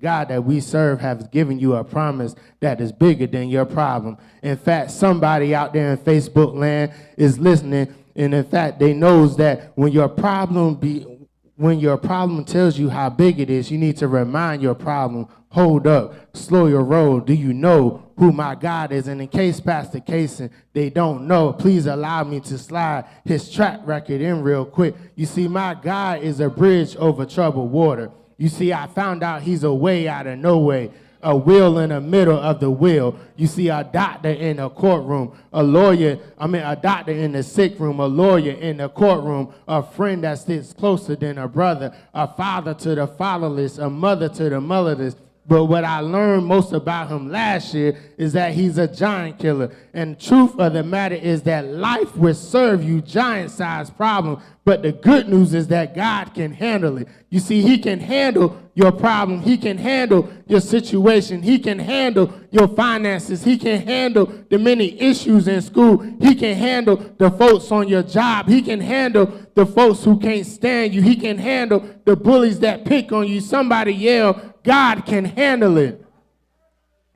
God that we serve has given you a promise that is bigger than your problem. In fact, somebody out there in Facebook land is listening, and in fact, they knows that when your problem tells you how big it is, you need to remind your problem, hold up, slow your roll. Do you know who my God is? And in case Pastor Kaysen, they don't know, please allow me to slide his track record in real quick. You see, my God is a bridge over troubled water. You see, I found out he's a way out of no way, a wheel in the middle of the wheel. You see, a doctor in a courtroom, a doctor in the sick room, a lawyer in the courtroom, a friend that sits closer than a brother, a father to the fatherless, a mother to the motherless. But what I learned most about him last year is that he's a giant killer. And the truth of the matter is that life will serve you giant-sized problems, but the good news is that God can handle it. You see, he can handle your problem. He can handle your situation. He can handle your finances. He can handle the many issues in school. He can handle the folks on your job. He can handle the folks who can't stand you. He can handle the bullies that pick on you. Somebody yell, God can handle it.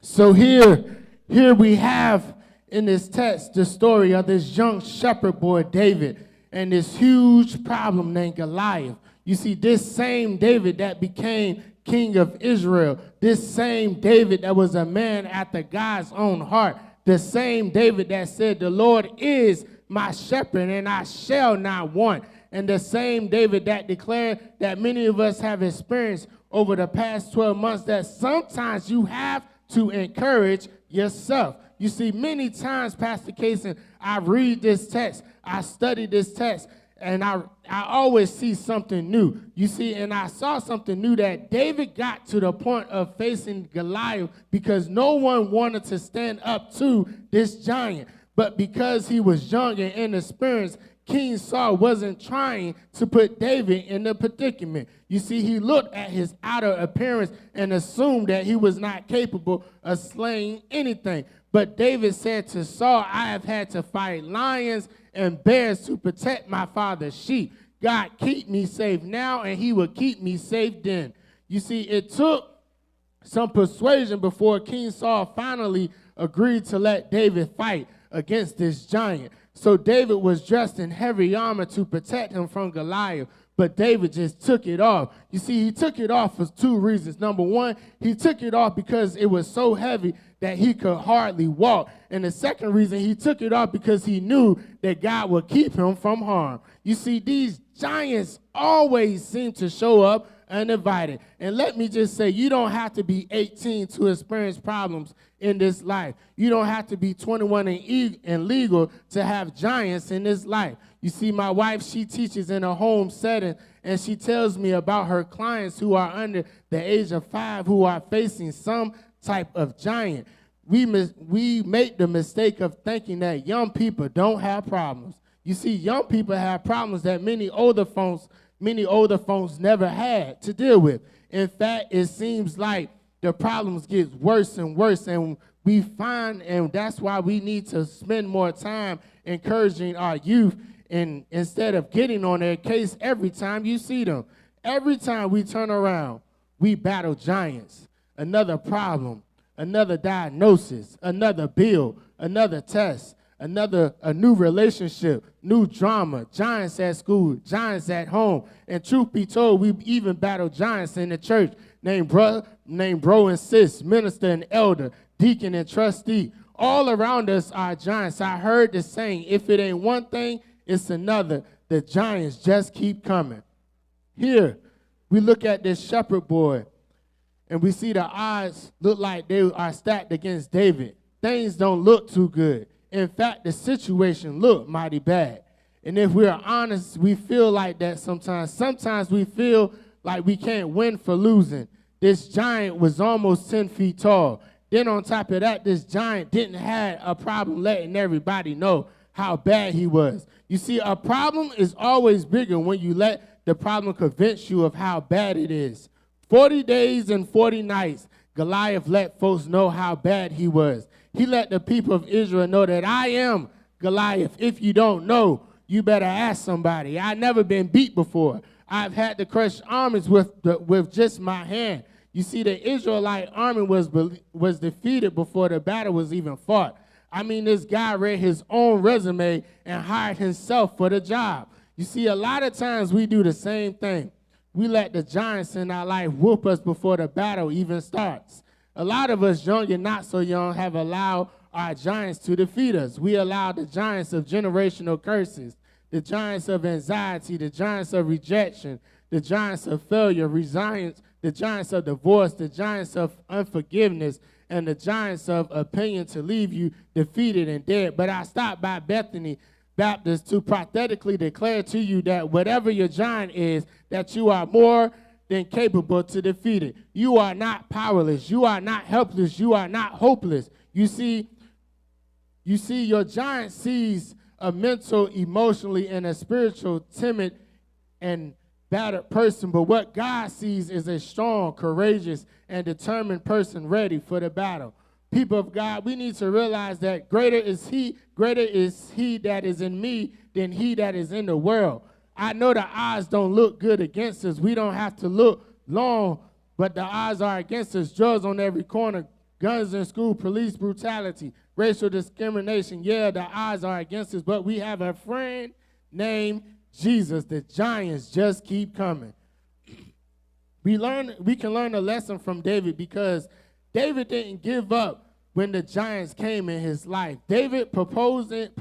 So here we have in this text the story of this young shepherd boy, David, and this huge problem named Goliath. You see, this same David that became king of Israel, this same David that was a man after God's own heart, the same David that said, the Lord is my shepherd and I shall not want, and the same David that declared that many of us have experienced over the past 12 months, that sometimes you have to encourage yourself. You see, many times, Pastor Kaysen, I read this text, I study this text, and I always see something new. You see, and I saw something new, that David got to the point of facing Goliath because no one wanted to stand up to this giant. But because he was young and inexperienced, King Saul wasn't trying to put David in the predicament. You see, he looked at his outer appearance and assumed that he was not capable of slaying anything. But David said to Saul, I have had to fight lions and bears to protect my father's sheep. God, keep me safe now, and he will keep me safe then. You see, it took some persuasion before King Saul finally agreed to let David fight against this giant. So David was dressed in heavy armor to protect him from Goliath, but David just took it off. You see, he took it off for two reasons. Number one, he took it off because it was so heavy that he could hardly walk. And the second reason, he took it off because he knew that God would keep him from harm. You see, these giants always seem to show up uninvited. And let me just say, you don't have to be 18 to experience problems in this life. You don't have to be 21 and legal to have giants in this life. You see, my wife, she teaches in a home setting, and she tells me about her clients who are under the age of 5 who are facing some type of giant. We make the mistake of thinking that young people don't have problems. You see, young people have problems that many older folks never had to deal with. In fact, it seems like the problems get worse and worse, and that's why we need to spend more time encouraging our youth, and instead of getting on their case every time you see them. Every time we turn around, we battle giants. Another problem, another diagnosis, another bill, another test, a new relationship, new drama, giants at school, giants at home. And truth be told, we even battle giants in the church named bro and sis, minister and elder, deacon and trustee. All around us are giants. I heard the saying, if it ain't one thing, it's another. The giants just keep coming. Here, we look at this shepherd boy, and we see the odds look like they are stacked against David. Things don't look too good. In fact, the situation looked mighty bad. And if we're honest, we feel like that sometimes. Sometimes we feel like we can't win for losing. This giant was almost 10 feet tall. Then on top of that, this giant didn't have a problem letting everybody know how bad he was. You see, a problem is always bigger when you let the problem convince you of how bad it is. 40 days and 40 nights, Goliath let folks know how bad he was. He let the people of Israel know that I am Goliath. If you don't know, you better ask somebody. I've never been beat before. I've had to crush armies with just my hand. You see, the Israelite army was defeated before the battle was even fought. I mean, this guy read his own resume and hired himself for the job. You see, a lot of times we do the same thing. We let the giants in our life whoop us before the battle even starts. A lot of us, young and not so young, have allowed our giants to defeat us. We allow the giants of generational curses, the giants of anxiety, the giants of rejection, the giants of failure, the giants of divorce, the giants of unforgiveness, and the giants of opinion to leave you defeated and dead. But I stopped by Bethany Baptist to prophetically declare to you that whatever your giant is, that you are more than capable to defeat it. You are not powerless. You are not helpless. You are not hopeless. You see, your giant sees a mental, emotionally, and a spiritual, timid, and battered person, but what God sees is a strong, courageous, and determined person ready for the battle. People of God, we need to realize that greater is he that is in me than he that is in the world. I know the odds don't look good against us. We don't have to look long, but the odds are against us. Drugs on every corner, guns in school, police brutality, racial discrimination. Yeah, the odds are against us, but we have a friend named Jesus. The giants just keep coming. We can learn a lesson from David because David didn't give up when the giants came in his life. David proposed in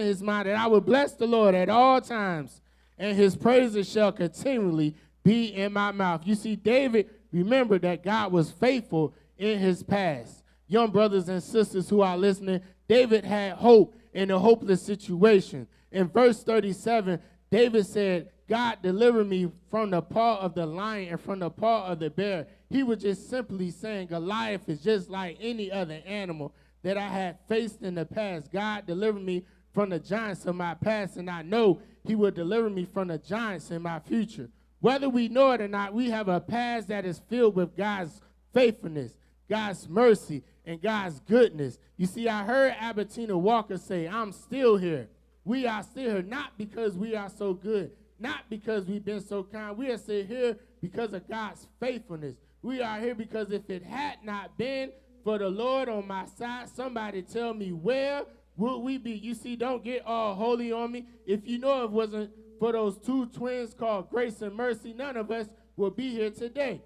his mind that I will bless the Lord at all times, and his praises shall continually be in my mouth. You see, David remembered that God was faithful in his past. Young brothers and sisters who are listening, David had hope in a hopeless situation. In verse 37, David said, God delivered me from the paw of the lion and from the paw of the bear. He was just simply saying Goliath is just like any other animal that I had faced in the past. God delivered me from the giants of my past, and I know he will deliver me from the giants in my future. Whether we know it or not, we have a past that is filled with God's faithfulness, God's mercy, and God's goodness. You see, I heard Albertina Walker say, I'm still here. We are still here, not because we are so good, not because we've been so kind. We are still here because of God's faithfulness. We are here because if it had not been for the Lord on my side, somebody tell me, where would we be? You see, don't get all holy on me. If you know it wasn't for those two twins called Grace and Mercy, none of us will be here today.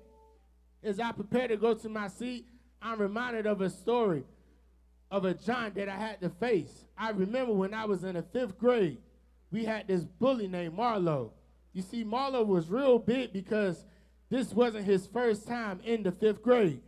As I prepare to go to my seat, I'm reminded of a story of a giant that I had to face. I remember when I was in the 5th grade, we had this bully named Marlo. You see, Marlo was real big because this wasn't his first time in the 5th grade.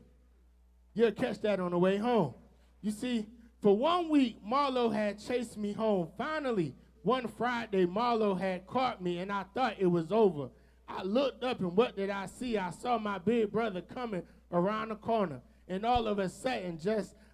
You'll catch that on the way home. You see, for 1 week, Marlo had chased me home. Finally, one Friday, Marlo had caught me, and I thought it was over. I looked up, and what did I see? I saw my big brother coming around the corner, and all of a sudden,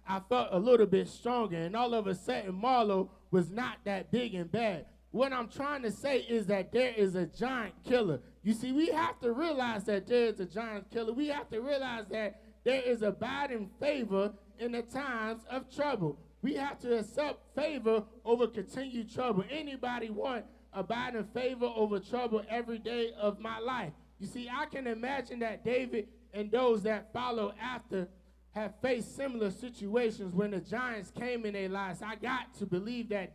I felt a little bit stronger, and all of a sudden, Marlo was not that big and bad. What I'm trying to say is that there is a giant killer. You see, we have to realize that there is a giant killer. We have to realize that there is abiding favor in the times of trouble. We have to accept favor over continued trouble. Anybody want abiding favor over trouble every day of my life? You see, I can imagine that David and those that follow after have faced similar situations when the giants came in their lives. I got to believe that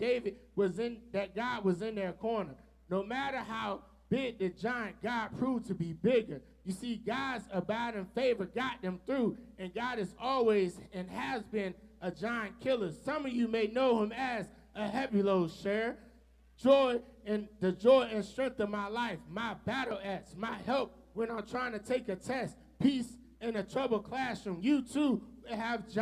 God was in their corner. No matter how big the giant, God proved to be bigger. You see, God's abiding favor got them through, and God is always and has been a giant killer. Some of you may know him as a heavy load sharer. Joy and the joy and strength of my life, my battle axe, my help when I'm trying to take a test, peace in a troubled classroom. You too will have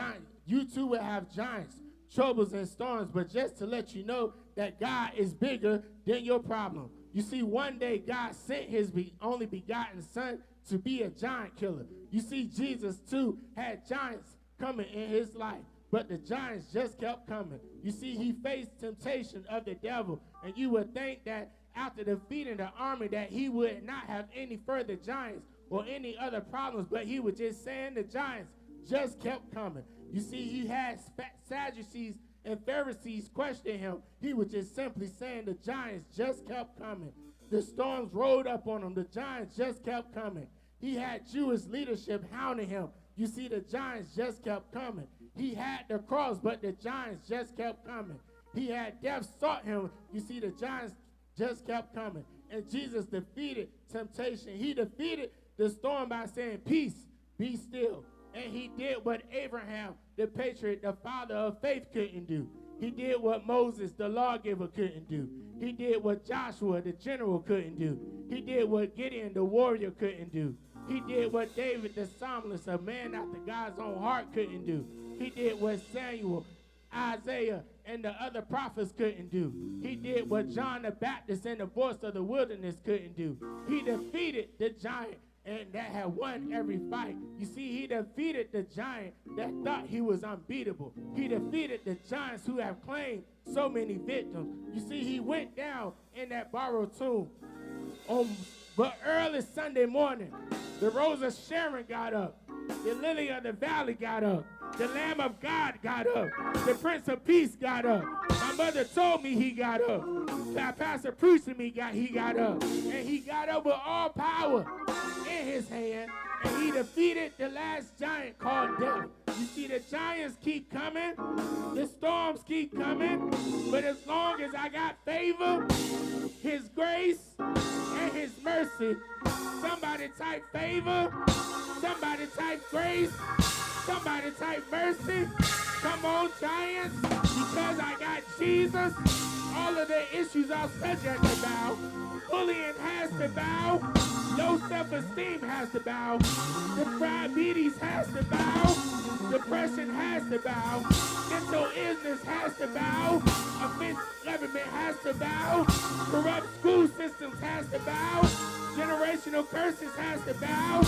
giants, troubles and storms. But just to let you know that God is bigger than your problem. You see, one day God sent his only begotten son to be a giant killer. You see, Jesus too had giants coming in his life, but the giants just kept coming. You see, he faced temptation of the devil, and you would think that after defeating the army that he would not have any further giants or any other problems, but he was just saying the giants just kept coming. You see, he had Sadducees and Pharisees question him. He was just simply saying the giants just kept coming. The storms rolled up on him. The giants just kept coming. He had Jewish leadership hounding him. You see, the giants just kept coming. He had the cross, but the giants just kept coming. He had death sought him. You see, the giants just kept coming. And Jesus defeated temptation. He defeated the storm by saying, peace, be still. And he did what Abraham, the patriot, the father of faith, couldn't do. He did what Moses, the lawgiver, couldn't do. He did what Joshua, the general, couldn't do. He did what Gideon, the warrior, couldn't do. He did what David, the psalmist, a man after God's own heart, couldn't do. He did what Samuel, Isaiah, and the other prophets couldn't do. He did what John the Baptist and the voice of the wilderness couldn't do. He defeated the giant and that had won every fight. You see, he defeated the giant that thought he was unbeatable. He defeated the giants who have claimed so many victims. You see, he went down in that borrowed tomb. But early Sunday morning, the Rose of Sharon got up. The Lily of the Valley got up. The Lamb of God got up. The Prince of Peace got up. My mother told me he got up. That pastor preached to me, he got up. And he got up with all power in his hand. And he defeated the last giant called death. You see, the giants keep coming. The storms keep coming. But as long as I got favor, his grace, and his mercy, somebody type favor, somebody type grace, somebody type mercy. Come on, giants, because I got Jesus. All of the issues are subject to bow. Bullying has to bow. Low self-esteem has to bow. Diabetes has to bow. Depression has to bow. Mental illness has to bow. Offensive government has to bow. Corrupt school systems has to bow. Generational curses has to bow.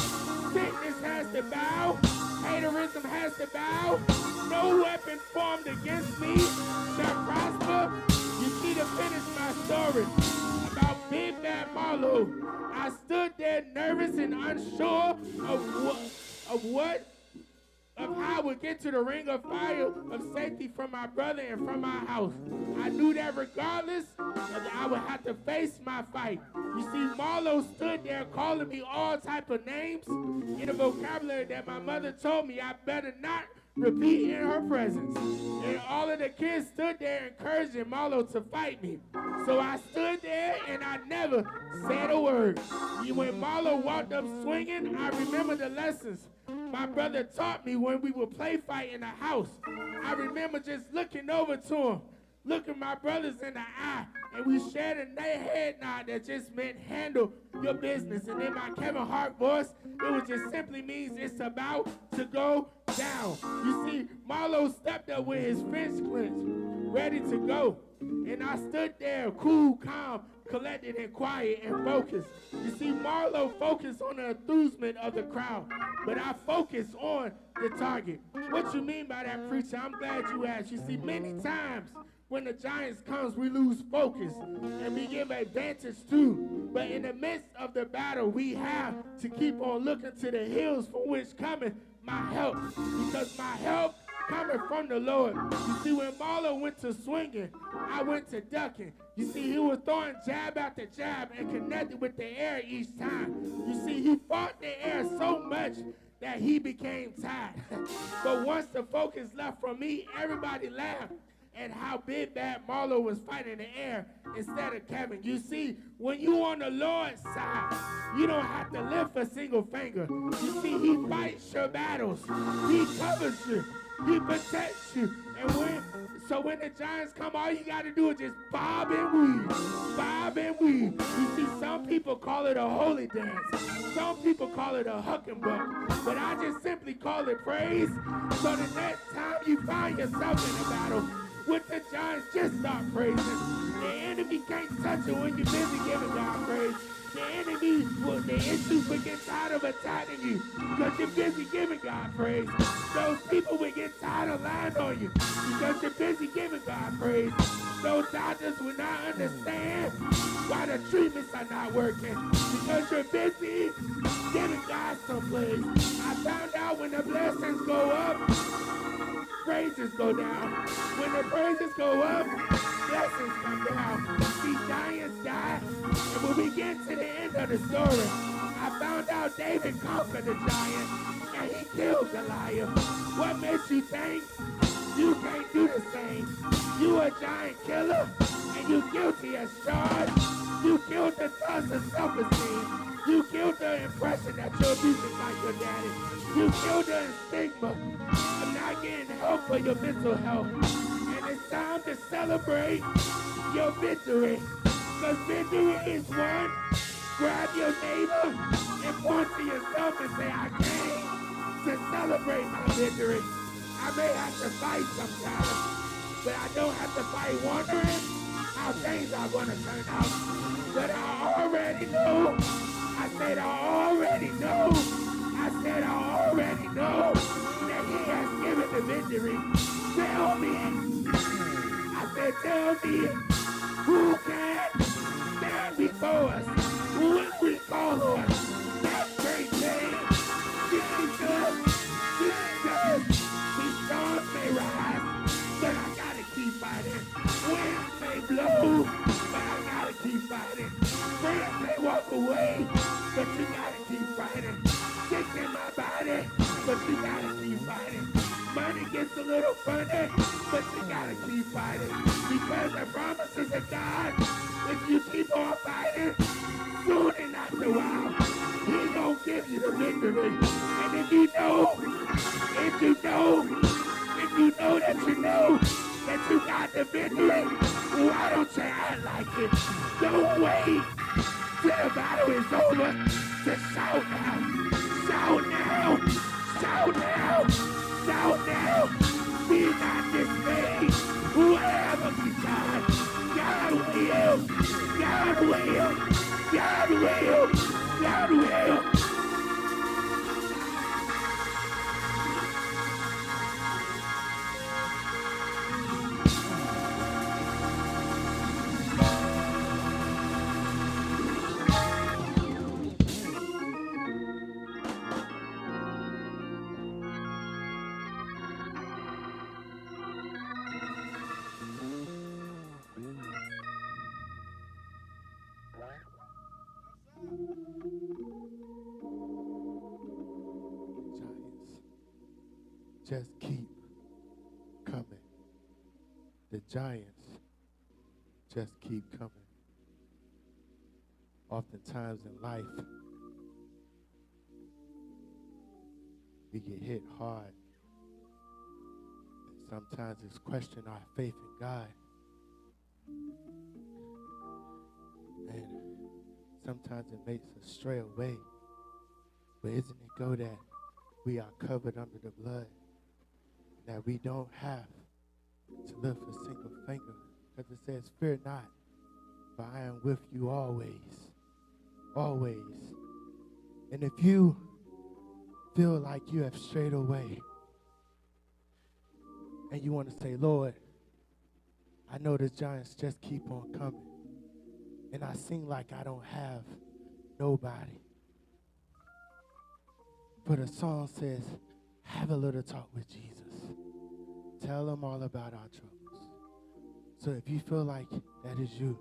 Sickness has to bow. Haterism has to bow. No weapon formed against me shall prosper. You see, to finish my story about Big Bad Marlo, I stood there nervous and unsure of how I would get to the ring of fire of safety from my brother and from my house. I knew that regardless, I would have to face my fight. You see, Marlo stood there calling me all type of names in a vocabulary that my mother told me I better not repeat in her presence. And all of the kids stood there encouraging Marlo to fight me. So I stood there and I never said a word. When Marlo walked up swinging, I remember the lessons my brother taught me when we would play fight in the house. I remember just looking over to him, looking my brothers in the eye, and we shared a head nod that just meant handle your business. And in my Kevin Hart voice, it would just simply means it's about to go down. You see, Marlo stepped up with his fist clenched, ready to go. And I stood there, cool, calm, collected, and quiet, and focused. You see, Marlo focused on the enthusement of the crowd, but I focused on the target. What you mean by that, preacher? I'm glad you asked. You see, many times when the Giants comes, we lose focus, and we give advantage too. But in the midst of the battle, we have to keep on looking to the hills from which cometh my help, because my help coming from the Lord. You see, when Marlo went to swinging, I went to ducking. You see, he was throwing jab after jab and connected with the air each time. You see, he fought the air so much that he became tired. But once the focus left from me, everybody laughed at how Big Bad Marlo was fighting in the air instead of Kevin. You see, when you on the Lord's side, you don't have to lift a single finger. You see, he fights your battles. He covers you. He protects you. And when the Giants come, all you got to do is just bob and weave. Bob and weave. You see, some people call it a holy dance. Some people call it a huck and buck. But I just simply call it praise. So the next time you find yourself in a battle with the Giants, just start praising. The enemy can't touch it when you're busy giving God praise. The enemy, the issues will get tired of attacking you because you're busy giving God praise. Those people will get tired of lying on you because you're busy giving God praise. Those doctors will not understand why the treatments are not working because you're busy giving God some praise. I found out when the blessings go up, praises go down. When the praises go up, blessings come down. See, giants die. And when we get to the end of the story, I found out David conquered the giant and he killed Goliath. What makes you think you can't do the same? You a giant killer and you guilty as charged. You killed the thoughts of self-esteem. You killed the impression that your music's like your daddy. You killed the stigma of not getting help for your mental health. And it's time to celebrate your victory. Because victory is won. Grab your neighbor and point to yourself and say, I came to celebrate my victory. I may have to fight sometimes, but I don't have to fight wondering how things are going to turn out. But I already know. I said I already know. I said I already know that he has given the victory. Tell me. I said tell me who can stand before us when we call on that great name. Jesus, Jesus. These storms may rise, but I gotta keep fighting. Winds may blow, but I gotta keep fighting. Friends may walk away, but you gotta keep fighting. Sick in my body, but you gotta keep fighting. Money gets a little funny, but you gotta keep fighting. Because the promises of God, if you keep on fighting, soon and after a while, he gonna give you the victory. And if you know that you got the victory, why don't you act like it? Don't wait till the battle is over to shout now. Shout now. Shout now. Shout now. Be not dismayed. Whatever you got, God will. God will. God will. God will. Just keep coming. The giants just keep coming. Oftentimes in life, we get hit hard. And sometimes it's question our faith in God. And sometimes it makes us stray away. But isn't it good that we are covered under the blood? That we don't have to lift a single finger. Because it says, fear not, for I am with you always. Always. And if you feel like you have strayed away, and you want to say, Lord, I know the giants just keep on coming. And I seem like I don't have nobody. But the song says, have a little talk with Jesus. Tell him all about our troubles. So if you feel like that is you,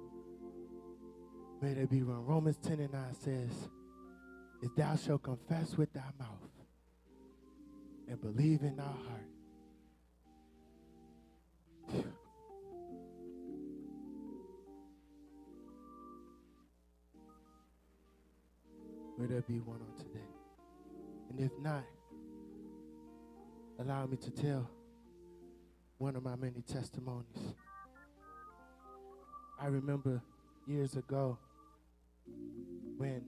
may there be one. Romans 10:9 says, if thou shalt confess with thy mouth and believe in thy heart. May there be one on today. And if not, allow me to tell one of my many testimonies. I remember years ago when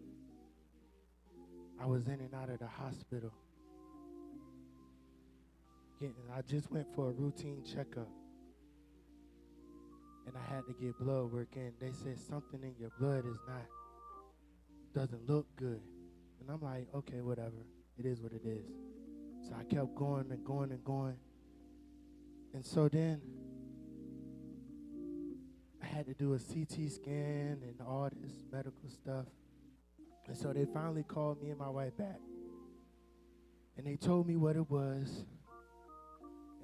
I was in and out of the hospital. I just went for a routine checkup. And I had to get blood work in. They said something in your blood doesn't look good. And I'm like, okay, whatever. It is what it is. So I kept going and going and going. And so then I had to do a CT scan and all this medical stuff. And so they finally called me and my wife back. And they told me what it was.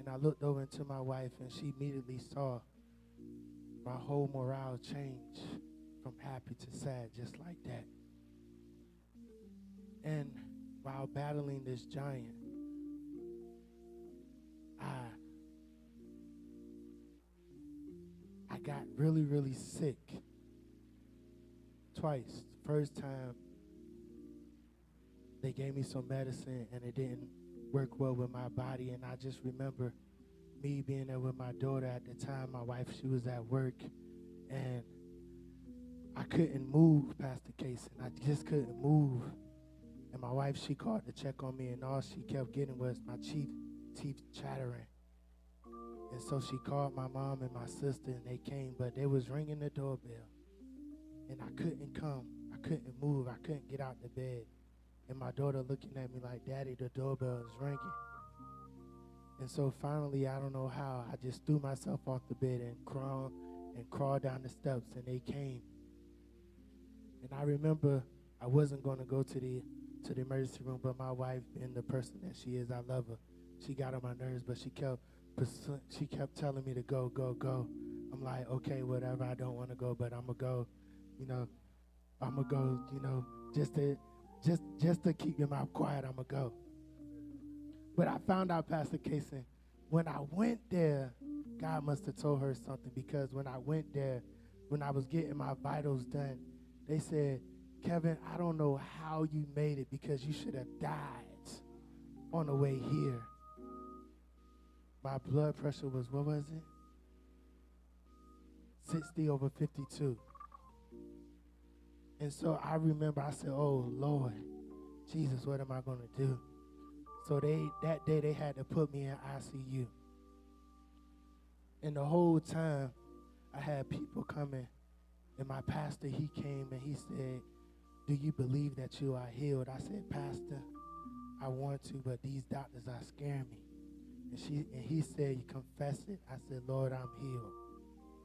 And I looked over into my wife and she immediately saw my whole morale changed from happy to sad just like that. And while battling this giant, I got really, really sick twice. First time, they gave me some medicine and it didn't work well with my body. And I just remember me being there with my daughter at the time. My wife, she was at work, and I couldn't move, Pastor Casey. I just couldn't move. And my wife, she called to check on me, and all she kept getting was my teeth chattering. And so she called my mom and my sister, and they came, but they was ringing the doorbell. And I couldn't come. I couldn't move. I couldn't get out the bed. And my daughter looking at me like, Daddy, the doorbell is ringing. And so finally, I don't know how, I just threw myself off the bed and crawled down the steps, and they came. And I remember I wasn't going to go to the emergency room, but my wife, being the person that she is, I love her. She got on my nerves, but she kept telling me to go, go, go. I'm like, okay, whatever. I don't want to go, but I'm gonna go. I'm gonna go. Just to keep your mouth quiet, I'm gonna go. But I found out, Pastor Casey, when I went there, God must have told her something, because when I went there, when I was getting my vitals done, they said, Kevin, I don't know how you made it, because you should have died on the way here. My blood pressure was, what was it? 60/52. And so I remember I said, oh, Lord, Jesus, what am I going to do? So that day they had to put me in ICU. And the whole time I had people coming, and my pastor, he came and he said, do you believe that you are healed? I said, Pastor, I want to, but these doctors are scaring me. And he said, you confess it? I said, Lord, I'm healed.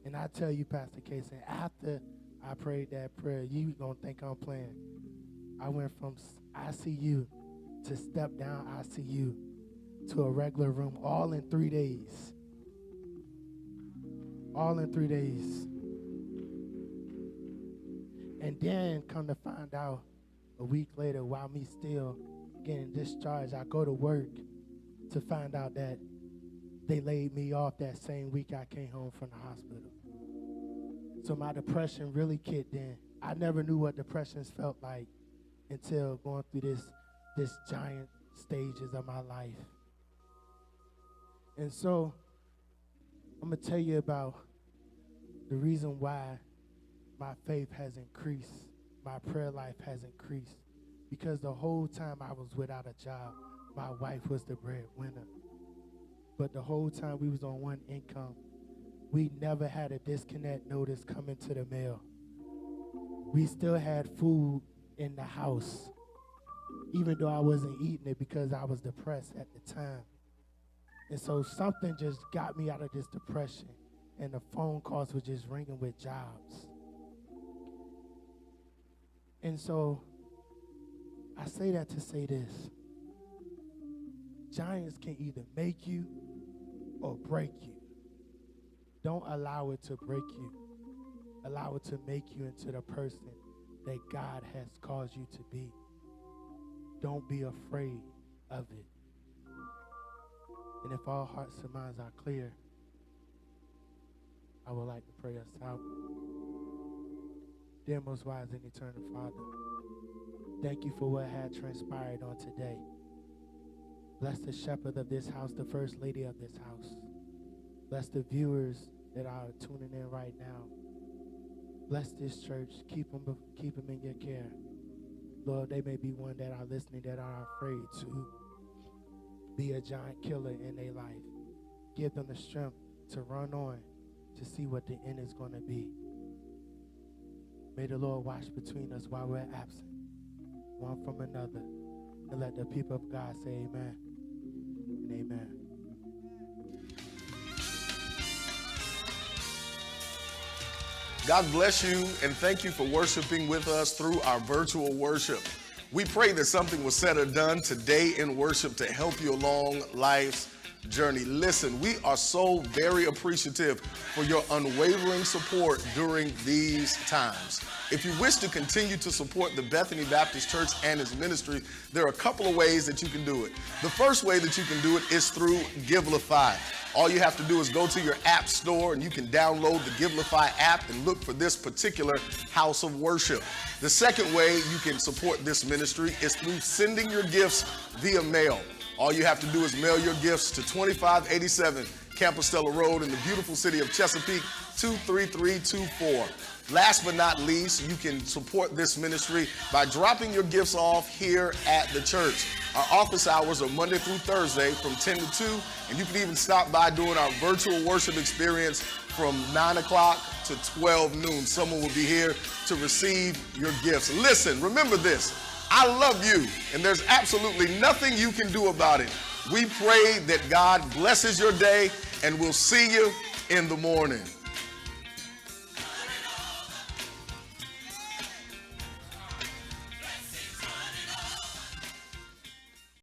And I tell you, Pastor Casey, after I prayed that prayer, you gonna think I'm playing. I went from ICU to step down ICU to a regular room, all in 3 days. All in 3 days. And then come to find out a week later, while me still getting discharged, I go to work to find out that they laid me off that same week I came home from the hospital. So my depression really kicked in. I never knew what depressions felt like until going through this giant stages of my life. And so I'm going to tell you about the reason why my faith has increased, my prayer life has increased, because the whole time I was without a job, my wife was the breadwinner. But the whole time we was on one income, we never had a disconnect notice coming to the mail. We still had food in the house, even though I wasn't eating it because I was depressed at the time. And so something just got me out of this depression, and the phone calls were just ringing with jobs. And so I say that to say this. Giants can either make you or break you. Don't allow it to break you. Allow it to make you into the person that God has caused you to be. Don't be afraid of it. And if all hearts and minds are clear, I would like to pray us out. Dear most wise and eternal Father, thank you for what had transpired on today. Bless the shepherd of this house, the first lady of this house. Bless the viewers that are tuning in right now. Bless this church. Keep them in your care. Lord, they may be one that are listening that are afraid to be a giant killer in their life. Give them the strength to run on to see what the end is going to be. May the Lord watch between us while we're absent, one from another. And let the people of God say amen and amen. God bless you, and thank you for worshiping with us through our virtual worship. We pray that something was said or done today in worship to help you along life's journey. Listen, we are so very appreciative for your unwavering support during these times. If you wish to continue to support the Bethany Baptist Church and its ministry, there are a couple of ways that you can do it. The first way that you can do it is through Givelify. All you have to do is go to your app store and you can download the Givelify app and look for this particular house of worship. The second way you can support this ministry is through sending your gifts via mail. All you have to do is mail your gifts to 2587 Campostella Road in the beautiful city of Chesapeake, 23324. Last but not least, you can support this ministry by dropping your gifts off here at the church. Our office hours are Monday through Thursday from 10 to 2, and you can even stop by doing our virtual worship experience from 9 o'clock to 12 noon. Someone will be here to receive your gifts. Listen, remember this. I love you, and there's absolutely nothing you can do about it. We pray that God blesses your day, and we'll see you in the morning.